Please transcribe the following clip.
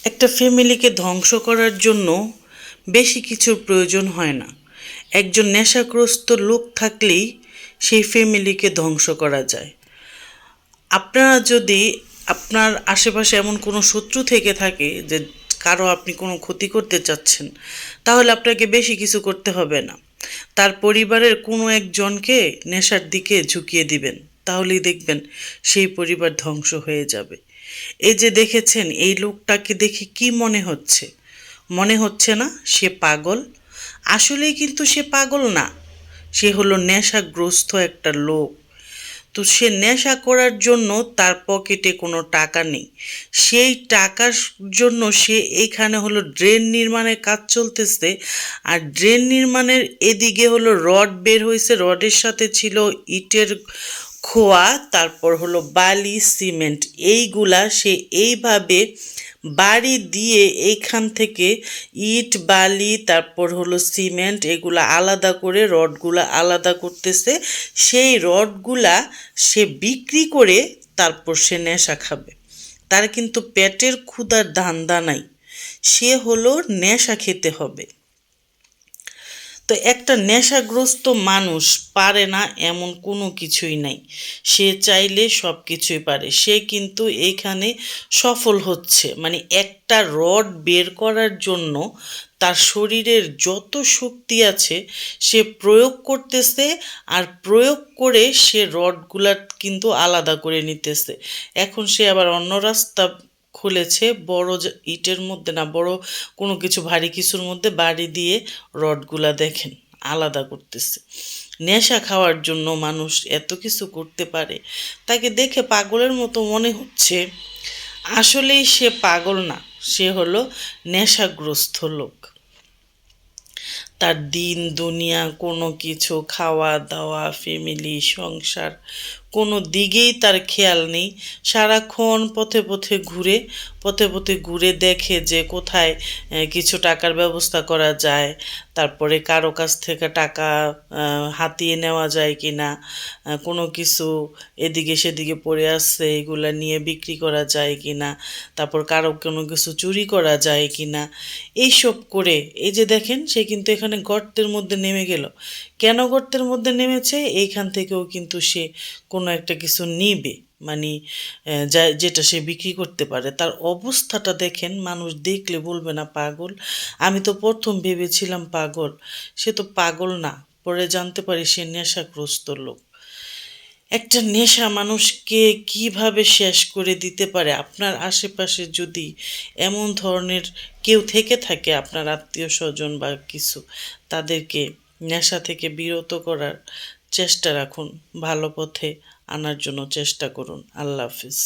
একটা ফ্যামিলিকে ধ্বংস করার জন্য বেশি কিছুর প্রয়োজন হয় না। একজন নেশাগ্রস্ত লোক থাকলেই সেই ফ্যামিলিকে ধ্বংস করা যায়। আপনারা যদি আপনার আশেপাশে এমন কোনো শত্রু থেকে থাকে যে কারো আপনি কোনো ক্ষতি করতে চাচ্ছেন, তাহলে আপনাকে বেশি কিছু করতে হবে না। তার পরিবারের কোনো একজনকে নেশার দিকে ঝুঁকিয়ে দিবেন, তাহলেই দেখবেন সেই পরিবার ধ্বংস হয়ে যাবে। এই যে দেখেছেন, এই লোকটাকে দেখে কি মনে হচ্ছে? মনে হচ্ছে না সে পাগল? আসলেই কিন্তু সে পাগল না, সে হলো নেশাগ্রস্ত একটা লোক। তো সে নেশা করার জন্য তার পকেটে কোনো টাকা নেই। সেই টাকার জন্য সে এইখানে হলো ড্রেন নির্মাণের কাজ চলতেছে, আর ড্রেন নির্মাণের এদিকে হলো রড বের হয়েছে, রডের সাথে ছিল ইটের খোয়া, তারপর হলো বালি, সিমেন্ট। এইগুলা সে এইভাবে বাড়ি দিয়ে এইখান থেকে ইট, বালি, তারপর হলো সিমেন্ট, এগুলা আলাদা করে রডগুলা আলাদা করতেছে। সেই রডগুলা সে বিক্রি করে তারপর সে নেশা খাবে। তার কিন্তু পেটের ক্ষুধার ধান্দা নাই, সে হলো নেশা খেতে হবে। তো একটা নেশাগ্রস্ত মানুষ পারে না এমন কোনো কিছুই নাই। সে চাইলে সব কিছুই পারে। সে কিন্তু এইখানে সফল হচ্ছে, মানে একটা রড বের করার জন্য তার শরীরের যত শক্তি আছে সে প্রয়োগ করতেছে, আর প্রয়োগ করে সে রডগুলা কিন্তু আলাদা করে নিতেছে। এখন সে আবার অন্য রাস্তা খুলেছে, বড় ইটের মধ্যে না, বড় কোনো কিছু ভারী কিছুর মধ্যে বাড়ি দিয়ে রডগুলা দেখেন আলাদা করতেছে। নেশা খাওয়ার জন্য মানুষ এত কিছু করতে পারে, তাকে দেখে পাগলের মতো মনে হচ্ছে। আসলেই সে পাগল না, সে হলো নেশাগ্রস্ত লোক। তার দিন দুনিয়া কোনো কিছু, খাওয়া দাওয়া, ফ্যামিলি, সংসার, কোনো দিকেই তার খেয়াল নেই। সারাক্ষণ পথে পথে ঘুরে, পথে পথে ঘুরে দেখে যে কোথায় কিছু টাকার ব্যবস্থা করা যায়, তারপরে কারো কাছ থেকে টাকা হাতিয়ে নেওয়া যায় কি না, কোনো কিছু এদিকে সেদিকে পড়ে আসছে এগুলা নিয়ে বিক্রি করা যায় কি না, তারপর কারো কোনো কিছু চুরি করা যায় কি না, এইসব করে। এই যে দেখেন, সে কিন্তু এখানে গর্তের মধ্যে নেমে গেল। কেন গর্তের মধ্যে নেমেছে? এইখান থেকেও কিন্তু সে কোনো একটা কিছু নিবে, মানে যেটা সে বিক্রি করতে পারে। তার অবস্থাটা দেখেন, মানুষ দেখলে বলবে না পাগল? আমি তো প্রথম ভেবেছিলাম পাগল, সে তো পাগল না, পরে জানতে পারি সে নেশাগ্রস্ত লোক। একটা নেশা মানুষকে কিভাবে শেষ করে দিতে পারে। আপনার আশেপাশে যদি এমন ধরনের কেউ থেকে থাকে, আপনার আত্মীয় স্বজন বা কিছু, তাদেরকে নেশা থেকে বিরত করার চেষ্টা রাখুন, ভালো পথে আনার জন্য চেষ্টা করুন। আল্লাহ হাফিজ।